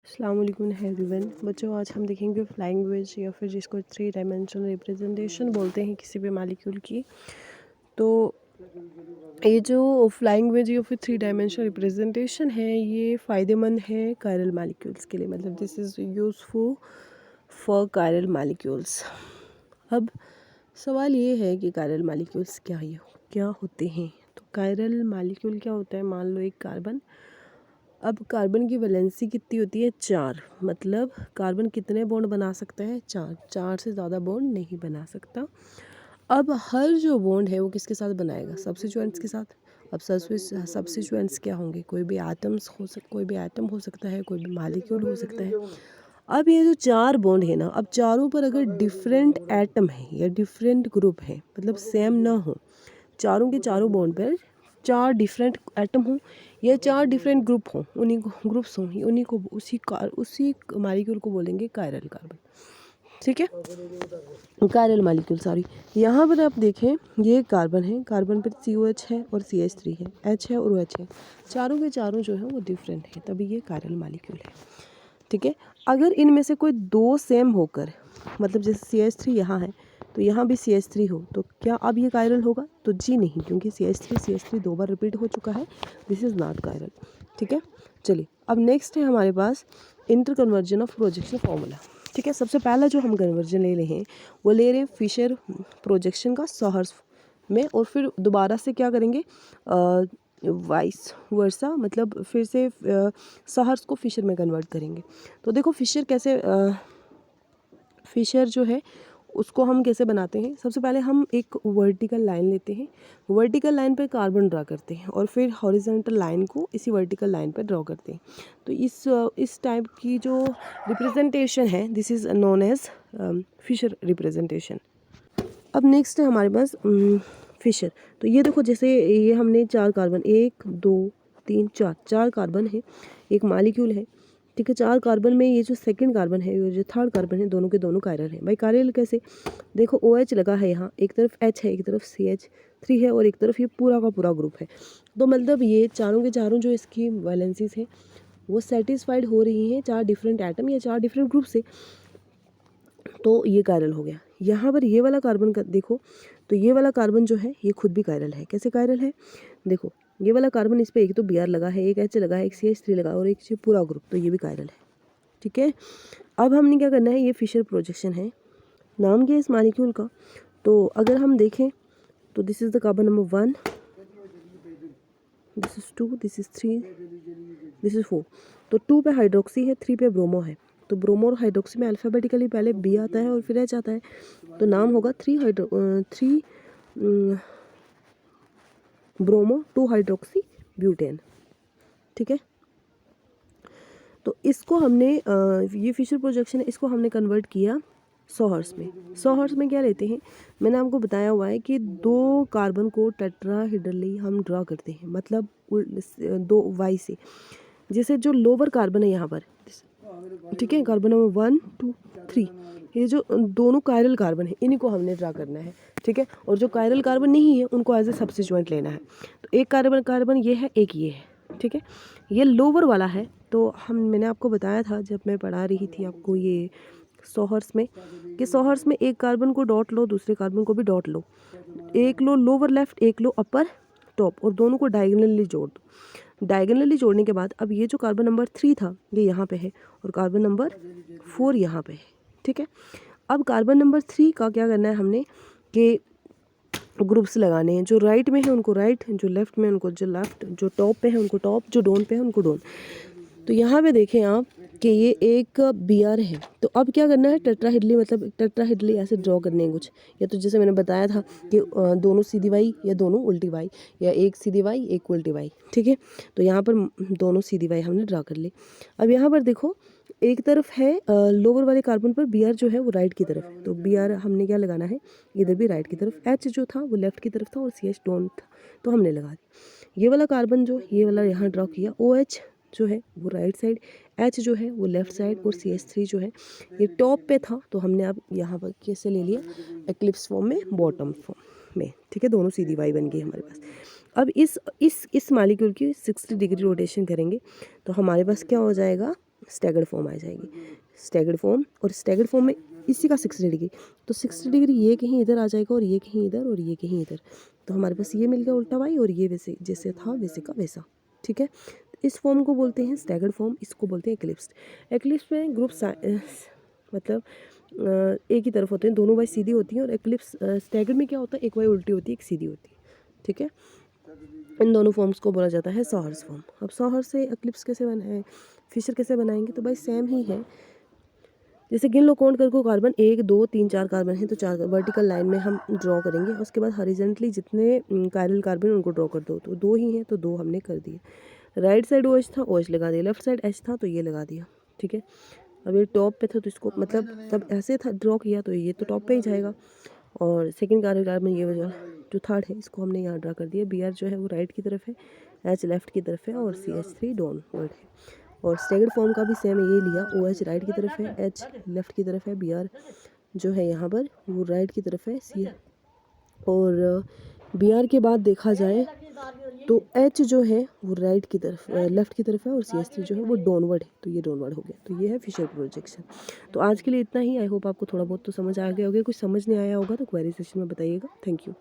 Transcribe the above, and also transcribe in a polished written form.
अस्सलाम वालेकुम एवरीवन। बच्चों, आज हम देखेंगे फ्लाइंग वेज या फिर जिसको 3 डायमेंशनल रिप्रेजेंटेशन बोलते हैं किसी भी मालिक्यूल की। तो ये जो फ्लाइंग वेज या फिर 3 डायमेंशनल रिप्रेजेंटेशन है ये फ़ायदेमंद है कायरल मालिक्यूल्स के लिए, मतलब this is useful for chiral molecules. अब सवाल ये है कि कायरल मालिक्यूल्स क्या होते हैं। तो कायरल मालिक्यूल क्या होता है? मान लो एक कार्बन। अब कार्बन की वैलेंसी कितनी होती है? 4। मतलब कार्बन कितने बॉन्ड बना सकता है? 4 से ज़्यादा बॉन्ड नहीं बना सकता। अब हर जो बॉन्ड है वो किसके साथ बनाएगा? सब्स्टिट्यूएंट्स के साथ। अब सब्स्टिट्यूएंट्स क्या होंगे? कोई भी एटम हो सकता है, कोई भी मालिक्यूल हो सकता है। अब ये जो 4 बॉन्ड है ना, अब चारों पर अगर डिफरेंट एटम है या डिफरेंट ग्रुप है, मतलब सेम ना हो, चारों के चारों बॉन्ड पर 4 डिफरेंट एटम हों या 4 डिफरेंट ग्रुप हों, ग्रुप्स हों, उन्हीं को उसी मालिक्यूल को बोलेंगे कायरल कार्बन। ठीक है, कायरल मालिक्यूल सॉरी। यहाँ पर आप देखें, ये कार्बन है, कार्बन पर COH है और CH3 है, H है और OH है। चारों के चारों जो है वो डिफरेंट है, तभी ये कायरल मालिक्यूल है। ठीक है, अगर इनमें से कोई 2 सेम होकर, मतलब जैसे CH3 यहाँ है तो यहाँ भी CH3 हो, तो क्या अब ये कायरल होगा? तो जी नहीं, क्योंकि CH3 2 बार रिपीट हो चुका है। This is not chiral. ठीक है, चलिए अब नेक्स्ट है हमारे पास interconversion of projection formula. ठीक है, सबसे पहला जो हम कन्वर्जन ले रहे हैं वो ले रहे हैं फिशर प्रोजेक्शन का सॉहर्स में, और फिर दोबारा से क्या करेंगे, वाइस वर्सा, मतलब फिर से सॉहर्स को फिशर में कन्वर्ट करेंगे। तो देखो फिशर कैसे, फिशर जो है उसको हम कैसे बनाते हैं। सबसे पहले हम एक वर्टिकल लाइन लेते हैं, वर्टिकल लाइन पर कार्बन ड्रा करते हैं और फिर हॉरिजॉन्टल लाइन को इसी वर्टिकल लाइन पर ड्रॉ करते हैं। तो इस टाइप की जो रिप्रेजेंटेशन है this is known as Fisher representation. अब नेक्स्ट है हमारे पास फिशर। तो ये देखो, जैसे ये हमने 4 कार्बन, 1 2 3 4 कार्बन है, एक मालिक्यूल है। ठीक है, 4 कार्बन में ये जो सेकंड कार्बन है, ये जो थर्ड कार्बन है, दोनों के दोनों कायरल हैं। भाई कायरल कैसे? देखो OH लगा है यहाँ, एक तरफ H है, एक तरफ CH3 है और एक तरफ ये पूरा का पूरा ग्रुप है। तो मतलब ये चारों के चारों जो इसकी वैलेंसीज हैं वो सेटिस्फाइड हो रही हैं 4 डिफरेंट एटम या 4 डिफरेंट ग्रुप से, तो ये कायरल हो गया। यहाँ पर ये वाला कार्बन का देखो, तो ये वाला कार्बन जो है ये खुद भी कायरल है। कैसे कायरल है? देखो, ये वाला कार्बन, इस पर एक तो Br लगा है, एक H लगा है, एक CH3 लगा और एक पूरा ग्रुप, तो ये भी कायरल है। ठीक है, अब हमने क्या करना है, ये फिशर प्रोजेक्शन है, नाम क्या है इस मालिक्यूल का। तो अगर हम देखें तो this is the carbon number 1, this is 2, this is 3, this is 4। तो 2 पे हाइड्रोक्सी है, 3 पे ब्रोमो है। तो ब्रोमो और हाइड्रोक्सी में अल्फ़ाबेटिकली पहले B आता है और फिर H आता है, तो नाम होगा 3 ब्रोमो 2 हाइड्रोक्सी ब्यूटेन। ठीक है, तो इसको हमने ये फिशर प्रोजेक्शन है, इसको हमने कन्वर्ट किया सॉहर्स में। सॉहर्स में क्या लेते हैं, मैंने आपको बताया हुआ है कि 2 कार्बन को टेट्राहेड्रली हम ड्रा करते हैं, मतलब 2 वाई से। जैसे जो लोअर कार्बन है यहाँ पर, ठीक है, कार्बन नंबर 1 2 3, ये जो दोनों कायरल कार्बन है इन्हीं को हमने ड्रा करना है। ठीक है, और जो कायरल कार्बन नहीं है उनको एज ए सब्स्टिट्यूएंट लेना है। तो एक कार्बन ये है, एक ये है। ठीक है, ये लोअर वाला है। तो मैंने आपको बताया था जब मैं पढ़ा रही थी आपको ये सॉहर्स में, कि सॉहर्स में एक कार्बन को डॉट लो, दूसरे कार्बन को भी डॉट लो, एक लो लोअर लेफ्ट, एक लो अपर टॉप, और दोनों को डायगोनली जोड़ दो। डायगोनली जोड़ने के बाद अब ये जो कार्बन नंबर 3 था ये यहाँ पे है और कार्बन नंबर 4 यहाँ पे है। ठीक है, अब कार्बन नंबर 3 का क्या करना है हमने, कि ग्रुप्स लगाने हैं। जो राइट में है उनको राइट, जो लेफ्ट में उनको जो लेफ्ट, जो टॉप पे है उनको टॉप, जो डोन पे है उनको डोन। तो यहाँ पे देखें आप कि ये एक Br है, तो अब क्या करना है, टेट्राहेड्रली, मतलब टेट्राहेड्रली ऐसे ड्रॉ करने हैं कुछ, या तो जैसे मैंने बताया था कि दोनों सीधी वाई या दोनों उल्टी वाई, या एक सीधी वाई एक उल्टी वाई। ठीक है, तो यहाँ पर दोनों सीधी वाई हमने ड्रा कर ली। अब यहाँ पर देखो, एक तरफ है लोअर वाले कार्बन पर Br जो है वो राइट की तरफ है, तो Br हमने क्या लगाना है, इधर भी राइट की तरफ। H जो था वो लेफ्ट की तरफ था और CH डोन था, तो हमने लगा दिया। ये वाला कार्बन जो ये वाला यहाँ ड्रॉ किया, OH जो है वो राइट साइड, H जो है वो लेफ्ट साइड, और CH3 जो है ये टॉप पे था, तो हमने अब यहाँ पर कैसे ले लिया, एक्लिप्स फॉर्म में, बॉटम फॉर्म में। ठीक है, दोनों सीधी वाई बन गई हमारे पास। अब इस मालिक्यूल की 60 डिग्री रोटेशन करेंगे तो हमारे पास क्या हो जाएगा, स्टैगर्ड फॉर्म आ जाएगी, स्टैगर्ड फॉर्म। और स्टैगर्ड फॉर्म में इसी का 60 डिग्री, तो 60 डिग्री ये कहीं इधर आ जाएगा और ये कहीं इधर और ये कहीं इधर, तो हमारे पास ये मिल गया उल्टा वाई, और ये वैसे जैसे था वैसे का वैसा, ठीक है। इस फॉर्म को बोलते हैं स्टैगर्ड फॉर्म, इसको बोलते हैं एक्लिप्स। एक्लिप्स में ग्रुप मतलब एक ही तरफ होते हैं, दोनों वाई सीधी होती हैं, और एक्लिप्स स्टैगर्ड में क्या होता है, एक वाई उल्टी होती है, एक सीधी होती है, ठीक है। इन दोनों फॉर्म्स को बोला जाता है सॉहर्स फॉर्म। अब सॉहर्स से एक्लिप्स कैसे बनाए, फिशर कैसे बनाएंगे, तो भाई सेम ही है। जैसे गिन लो, काउंट करके कार्बन 1 2 3 4 कार्बन है, तो 4 वर्टिकल लाइन में हम ड्रॉ करेंगे। उसके बाद हॉरिजॉन्टली जितने कायरल कार्बन उनको ड्रॉ कर दो, तो 2 ही हैं तो 2 हमने कर दिए। राइट साइड OH था, OH लगा दिया, लेफ्ट साइड H था तो ये लगा दिया, ठीक है। अब ये टॉप पे था तो इसको मतलब तब ऐसे था ड्रॉ किया, तो ये तो टॉप पे ही जाएगा। और सेकंड कायरल कार्बन ये वाला जो थर्ड है, इसको हमने यहाँ ड्रा कर दिया। Br जो है वो राइट की तरफ है, H लेफ्ट की तरफ है, और CH3 डाउनवर्ड है। और स्टैगर्ड फॉर्म का भी सेम ये लिया, OH राइट की तरफ है, H लेफ्ट की तरफ है, Br जो है यहाँ पर वो राइट की तरफ है, C। और Br के बाद देखा जाए तो H जो है वो राइट की तरफ लेफ्ट की तरफ है, और CH3 जो है वो डाउनवर्ड है, तो ये डाउनवर्ड हो गया। तो ये है फिशर प्रोजेक्शन। तो आज के लिए इतना ही। आई होप आपको थोड़ा बहुत तो समझ आ गया होगा। कुछ समझ नहीं आया होगा तो क्वेरी सेक्शन में बताइएगा। Thank you.